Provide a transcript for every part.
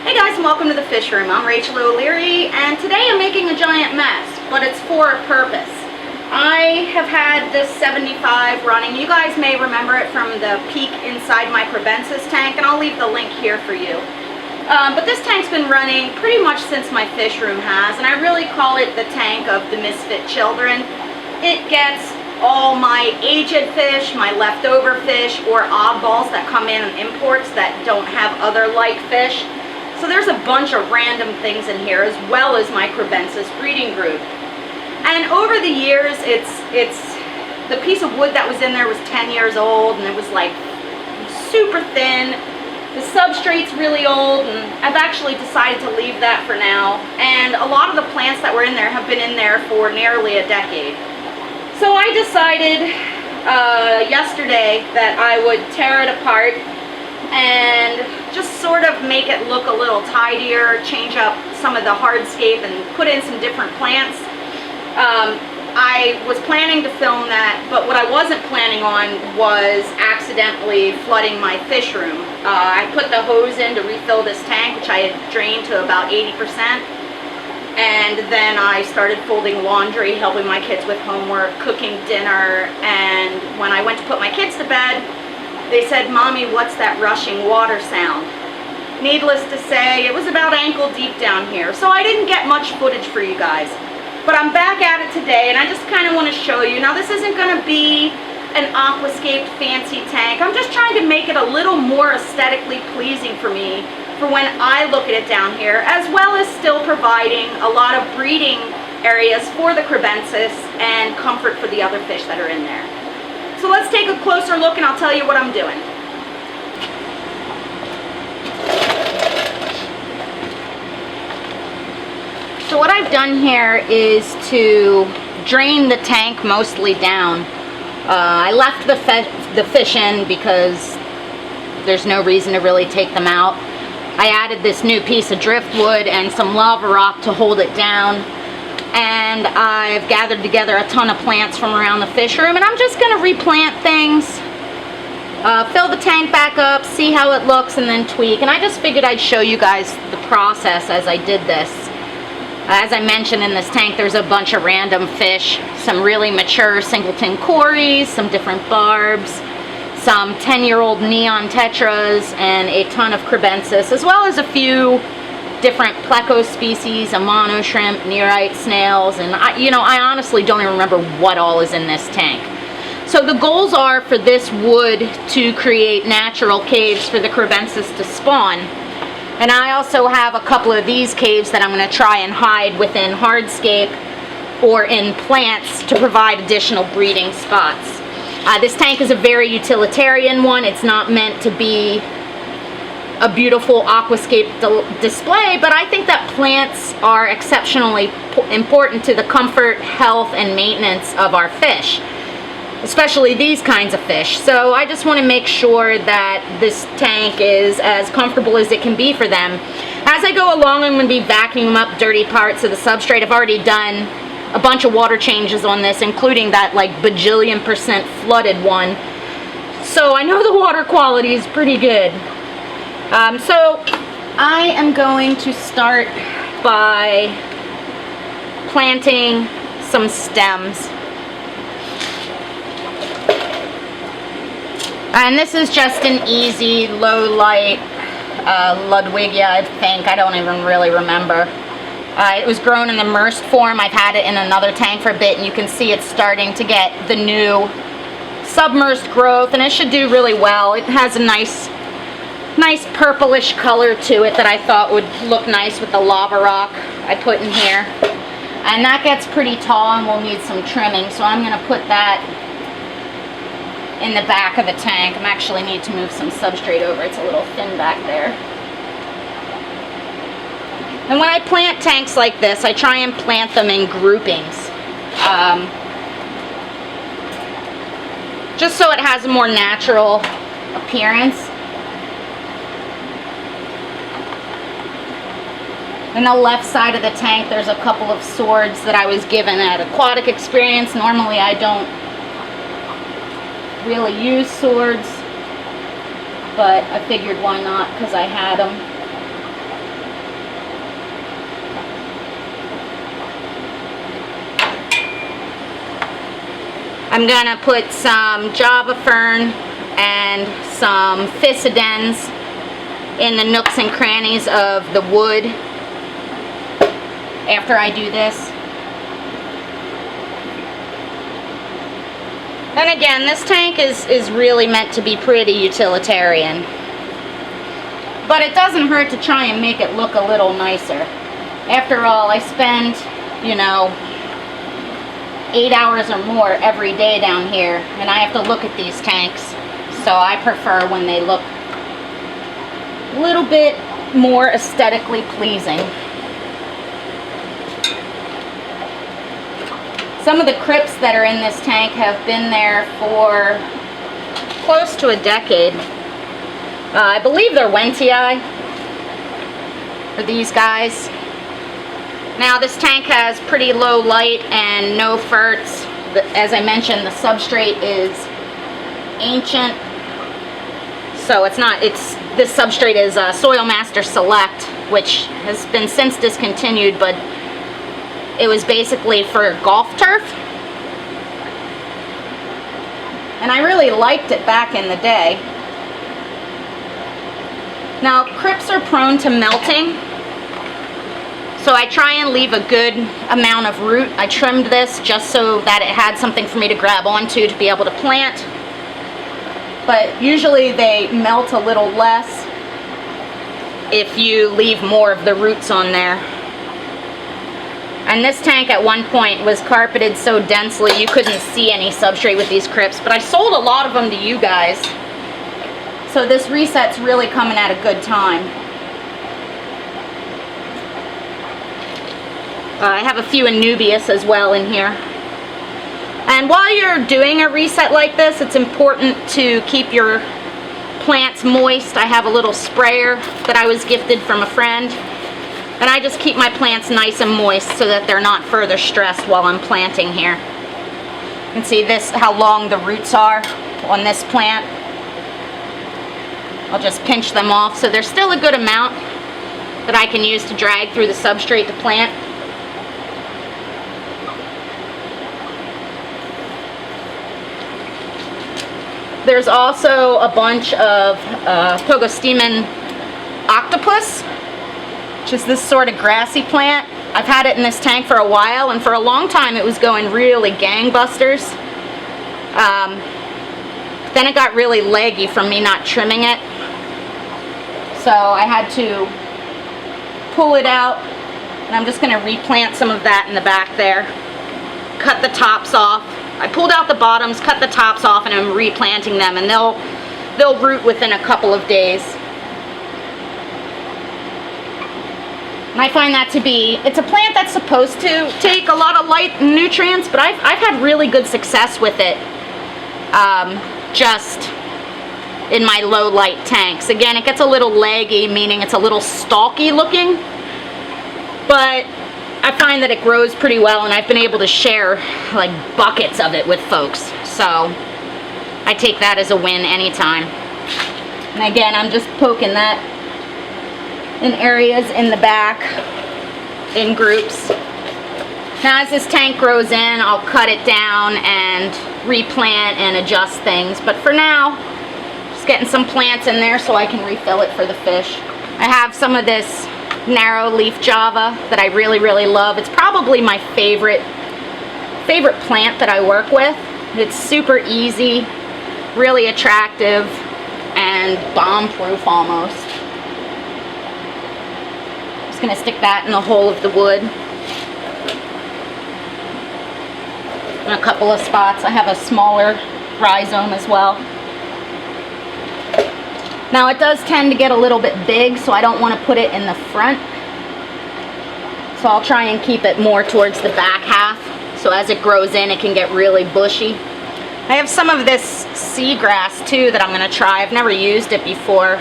Hey guys, and welcome to the fish room. I'm Rachel O'Leary, and today I'm making a giant mess, but it's for a purpose. I have had this 75 running. You guys may remember it from the peek inside my Kribensis tank, and I'll leave the link here for you. But this tank's been running pretty much since my fish room has, and I really call it the tank of the Misfit children. It gets all my aged fish, my leftover fish, or oddballs that come in imports that don't have other light fish. So there's a bunch of random things in here, as well as my Kribensis breeding group. And over the years, the piece of wood that was in there was 10 years old, and it was like super thin. The substrate's really old, and I've actually decided to leave that for now. And a lot of the plants that were in there have been in there for nearly a decade. So I decided yesterday that I would tear it apart and just sort of make it look a little tidier, change up some of the hardscape and put in some different plants. I was planning to film that, but what I wasn't planning on was accidentally flooding my fish room. I put the hose in to refill this tank, which I had drained to about 80%. And then I started folding laundry, helping my kids with homework, cooking dinner, and when I went to put my kids to bed, they said, "Mommy, what's that rushing water sound?" Needless to say, it was about ankle deep down here, so I didn't get much footage for you guys. But I'm back at it today, and I just kind of want to show you. Now, this isn't going to be an aquascape fancy tank. I'm just trying to make it a little more aesthetically pleasing for me for when I look at it down here, as well as still providing a lot of breeding areas for the Kribensis and comfort for the other fish that are in there. So let's take a closer look and I'll tell you what I'm doing. So what I've done here is to drain the tank mostly down. I left the fish in because there's no reason to really take them out. I added this new piece of driftwood and some lava rock to hold it down. And I've gathered together a ton of plants from around the fish room, and I'm just going to replant things, fill the tank back up, see how it looks, and then tweak. And I just figured I'd show you guys the process as I did this. As I mentioned, in this tank there's a bunch of random fish, some really mature singleton cories, some different barbs, some 10-year-old neon tetras, and a ton of Kribensis, as well as a few different pleco species, a mono shrimp, nearite snails, and I honestly don't even remember what all is in this tank. So the goals are for this wood to create natural caves for the Kribensis to spawn. And I also have a couple of these caves that I'm going to try and hide within hardscape or in plants to provide additional breeding spots. This tank is a very utilitarian one. It's not meant to be a beautiful aquascape display, but I think that plants are exceptionally important to the comfort, health, and maintenance of our fish, especially these kinds of fish. So I just want to make sure that this tank is as comfortable as it can be for them. As I go along, I'm going to be vacuuming up dirty parts of the substrate. I've already done a bunch of water changes on this, including that like bajillion% flooded one. So I know the water quality is pretty good. So I am going to start by planting some stems. And this is just an easy, low light Ludwigia, I think. I don't even really remember. It was grown in immersed form. I've had it in another tank for a bit, and you can see it's starting to get the new submersed growth, and it should do really well. It has a nice purplish color to it that I thought would look nice with the lava rock I put in here. And that gets pretty tall and we'll need some trimming, so I'm going to put that in the back of the tank. I actually need to move some substrate over. It's a little thin back there. And when I plant tanks like this, I try and plant them in groupings. Just so it has a more natural appearance. On the left side of the tank, there's a couple of swords that I was given at Aquatic Experience. Normally I don't really use swords, but I figured why not, because I had them. I'm gonna put some Java fern and some fissidens in the nooks and crannies of the wood after I do this. And again, this tank is really meant to be pretty utilitarian. But it doesn't hurt to try and make it look a little nicer. After all, I spend, you know, 8 hours or more every day down here, and I have to look at these tanks. So I prefer when they look a little bit more aesthetically pleasing. Some of the crypts that are in this tank have been there for close to a decade. I believe they're wendtii, for these guys. Now this tank has pretty low light and no ferts. As I mentioned, the substrate is ancient. So this substrate is Soil Master Select, which has been since discontinued, but it was basically for golf turf. And I really liked it back in the day. Now, crypts are prone to melting, so I try and leave a good amount of root. I trimmed this just so that it had something for me to grab onto to be able to plant. But usually they melt a little less if you leave more of the roots on there. And this tank at one point was carpeted so densely you couldn't see any substrate with these crypts, but I sold a lot of them to you guys. So this reset's really coming at a good time. I have a few anubias as well in here. And while you're doing a reset like this, it's important to keep your plants moist. I have a little sprayer that I was gifted from a friend. And I just keep my plants nice and moist so that they're not further stressed while I'm planting here. You can see this, how long the roots are on this plant. I'll just pinch them off so there's still a good amount that I can use to drag through the substrate to plant. There's also a bunch of pogostemon octopus, which is this sort of grassy plant. I've had it in this tank for a while, and for a long time it was going really gangbusters. Then it got really leggy from me not trimming it. So I had to pull it out, and I'm just going to replant some of that in the back there. Cut the tops off. I pulled out the bottoms, cut the tops off, and I'm replanting them, and they'll root within a couple of days. And I find that to be, it's a plant that's supposed to take a lot of light and nutrients, but I've had really good success with it, just in my low light tanks. Again, it gets a little leggy, meaning it's a little stalky looking, but I find that it grows pretty well, and I've been able to share like buckets of it with folks. So I take that as a win anytime. And again, I'm just poking that in areas in the back in groups. Now as this tank grows in, I'll cut it down and replant and adjust things. But for now, just getting some plants in there so I can refill it for the fish. I have some of this narrow leaf java that I really, really love. It's probably my favorite plant that I work with. It's super easy, really attractive, and bomb-proof almost. Just gonna stick that in the hole of the wood. In a couple of spots. I have a smaller rhizome as well. Now it does tend to get a little bit big, so I don't want to put it in the front. So I'll try and keep it more towards the back half, so as it grows in, it can get really bushy. I have some of this seagrass too that I'm going to try. I've never used it before,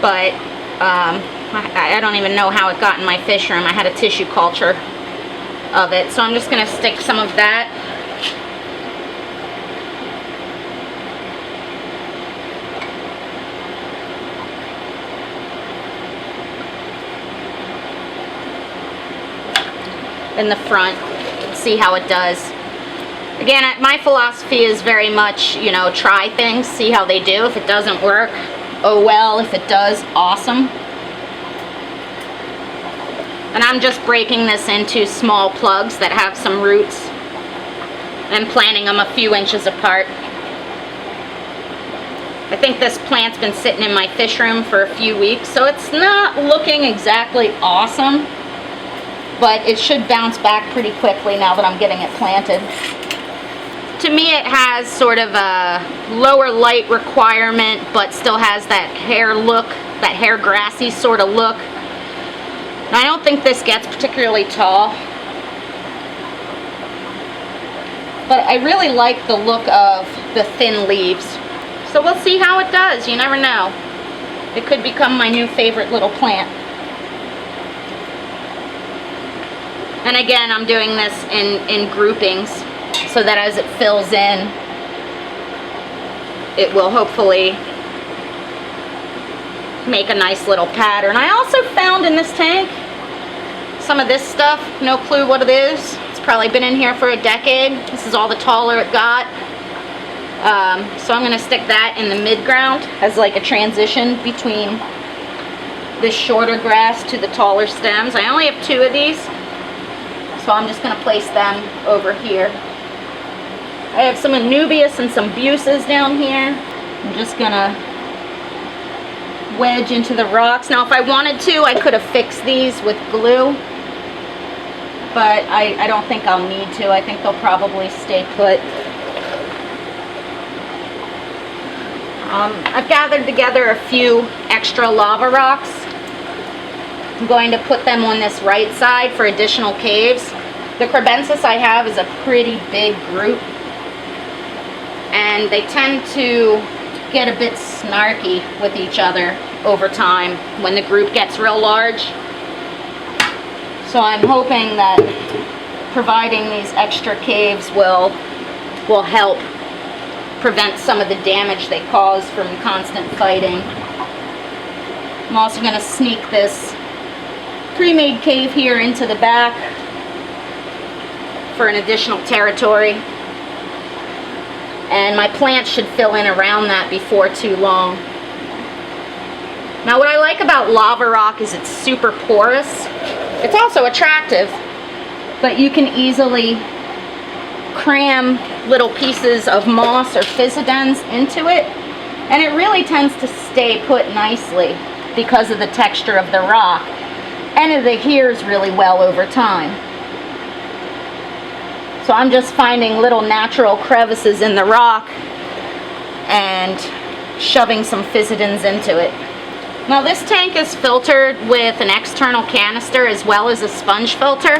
but I don't even know how it got in my fish room. I had a tissue culture of it, so I'm just going to stick some of that. In the front, see how it does. Again, my philosophy is very much, you know, try things, see how they do. If it doesn't work, oh well. If it does, awesome. And I'm just breaking this into small plugs that have some roots and planting them a few inches apart. I think this plant's been sitting in my fish room for a few weeks, so it's not looking exactly awesome, but it should bounce back pretty quickly now that I'm getting it planted. To me, it has sort of a lower light requirement, but still has that hair look, that hair grassy sort of look. And I don't think this gets particularly tall, but I really like the look of the thin leaves. So we'll see how it does. You never know. It could become my new favorite little plant. And again, I'm doing this in groupings so that as it fills in, it will hopefully make a nice little pattern. I also found in this tank some of this stuff, no clue what it is. It's probably been in here for a decade. This is all the taller it got. So I'm gonna stick that in the mid-ground as like a transition between this shorter grass to the taller stems. I only have 2 of these, so I'm just gonna place them over here. I have some anubias and some buces down here. I'm just gonna wedge into the rocks. Now if I wanted to, I could have fixed these with glue, but I don't think I'll need to. I think they'll probably stay put. I've gathered together a few extra lava rocks. I'm going to put them on this right side for additional caves. The Kribensis I have is a pretty big group, and they tend to get a bit snarky with each other over time when the group gets real large. So I'm hoping that providing these extra caves will help prevent some of the damage they cause from constant fighting. I'm also going to sneak this pre-made cave here into the back for an additional territory. And my plants should fill in around that before too long. Now what I like about lava rock is it's super porous. It's also attractive, but you can easily cram little pieces of moss or fissidens into it, and it really tends to stay put nicely because of the texture of the rock, and it adheres really well over time. So I'm just finding little natural crevices in the rock and shoving some fissidens into it. Now this tank is filtered with an external canister as well as a sponge filter.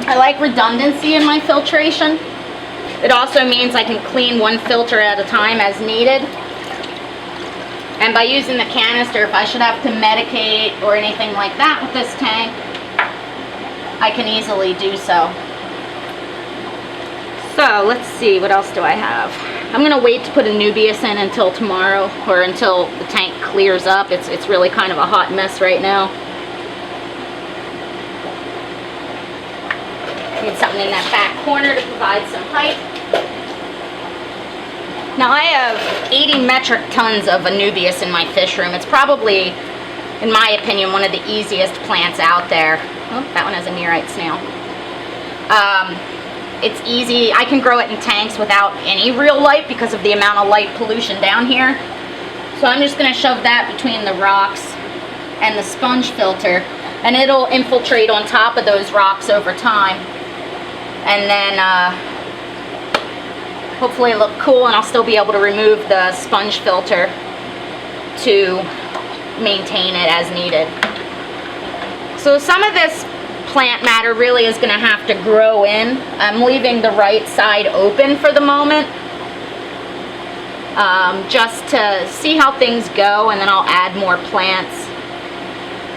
I like redundancy in my filtration. It also means I can clean one filter at a time as needed. And by using the canister, if I should have to medicate or anything like that with this tank, I can easily do so. So let's see, what else do I have? I'm going to wait to put anubias in until tomorrow, or until the tank clears up. It's really kind of a hot mess right now. Need something in that back corner to provide some height. Now I have 80 metric tons of anubias in my fish room. It's probably, in my opinion, one of the easiest plants out there. Oh, that one has a nearite snail. It's easy. I can grow it in tanks without any real light because of the amount of light pollution down here. So I'm just going to shove that between the rocks and the sponge filter, and it'll infiltrate on top of those rocks over time. And then hopefully it'll look cool, and I'll still be able to remove the sponge filter to maintain it as needed. So some of this plant matter really is going to have to grow in. I'm leaving the right side open for the moment, just to see how things go, and then I'll add more plants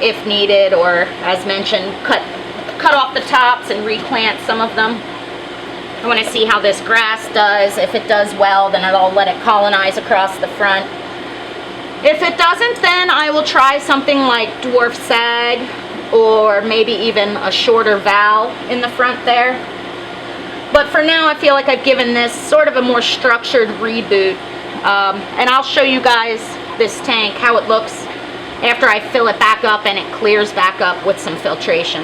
if needed, or as mentioned, cut off the tops and replant some of them. I want to see how this grass does. If it does well, then I'll let it colonize across the front. If it doesn't, then I will try something like dwarf sag, or maybe even a shorter val in the front there. But for now, I feel like I've given this sort of a more structured reboot. And I'll show you guys this tank, how it looks after I fill it back up and it clears back up with some filtration.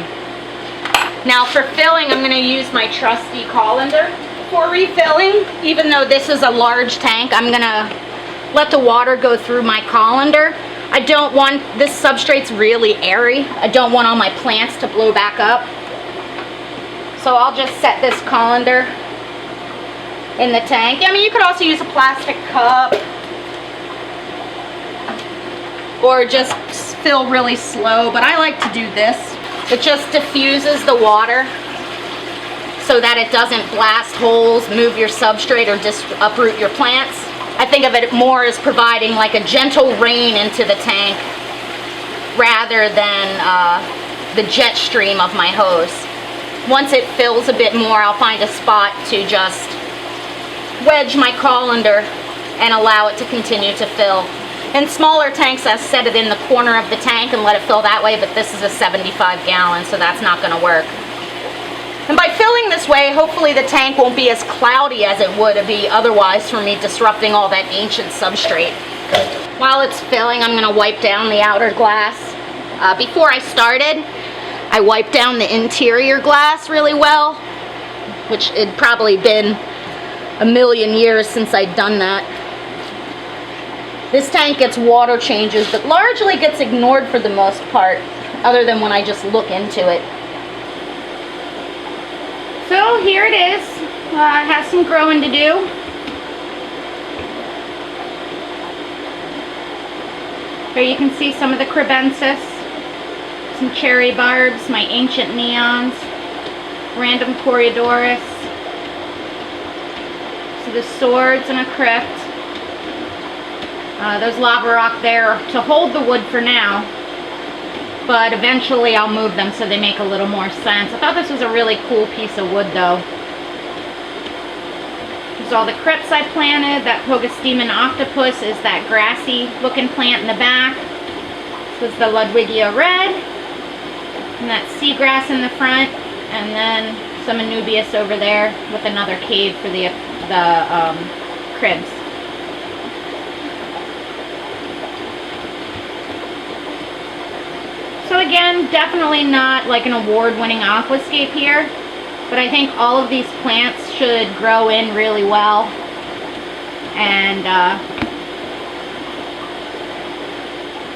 Now for filling, I'm going to use my trusty colander. For refilling, even though this is a large tank, I'm going to let the water go through my colander. I don't want, this substrate's really airy. I don't want all my plants to blow back up. So I'll just set this colander in the tank. I mean, you could also use a plastic cup or just fill really slow, but I like to do this. It just diffuses the water so that it doesn't blast holes, move your substrate, or just uproot your plants. I think of it more as providing like a gentle rain into the tank rather than the jet stream of my hose. Once it fills a bit more, I'll find a spot to just wedge my colander and allow it to continue to fill. In smaller tanks, I set it in the corner of the tank and let it fill that way, but this is a 75 gallon, so that's not going to work. And by filling this way, hopefully the tank won't be as cloudy as it would be otherwise for me disrupting all that ancient substrate. While it's filling, I'm going to wipe down the outer glass. Before I started, I wiped down the interior glass really well, which had probably been a million years since I'd done that. This tank gets water changes, but largely gets ignored for the most part, other than when I just look into it. So here it is. It has some growing to do. Here you can see some of the Kribensis, some cherry barbs, my ancient neons, random Coreodoris, so the swords and a crypt. Those lava rock there to hold the wood for now, but eventually I'll move them so they make a little more sense. I thought this was a really cool piece of wood though. There's all the crypts I planted. That pogostemon octopus is that grassy looking plant in the back. This was the Ludwigia red, and that seagrass in the front, and then some anubias over there with another cave for the cribs. So again, definitely not like an award-winning aquascape here, but I think all of these plants should grow in really well and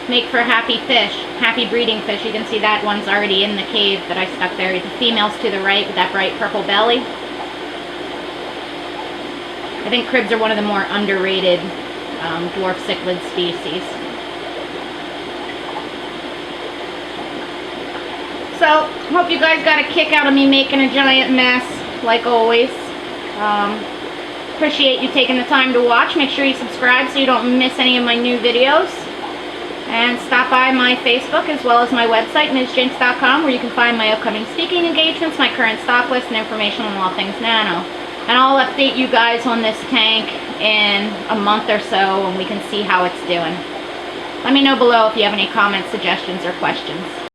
make for happy fish, happy breeding fish. You can see that one's already in the cave that I stuck there. The female's to the right with that bright purple belly. I think cribs are one of the more underrated dwarf cichlid species. So, hope you guys got a kick out of me making a giant mess, like always. Appreciate you taking the time to watch. Make sure you subscribe so you don't miss any of my new videos. And stop by my Facebook as well as my website, MsJinx.com, where you can find my upcoming speaking engagements, my current stock list, and information on all things nano. And I'll update you guys on this tank in a month or so and we can see how it's doing. Let me know below if you have any comments, suggestions, or questions.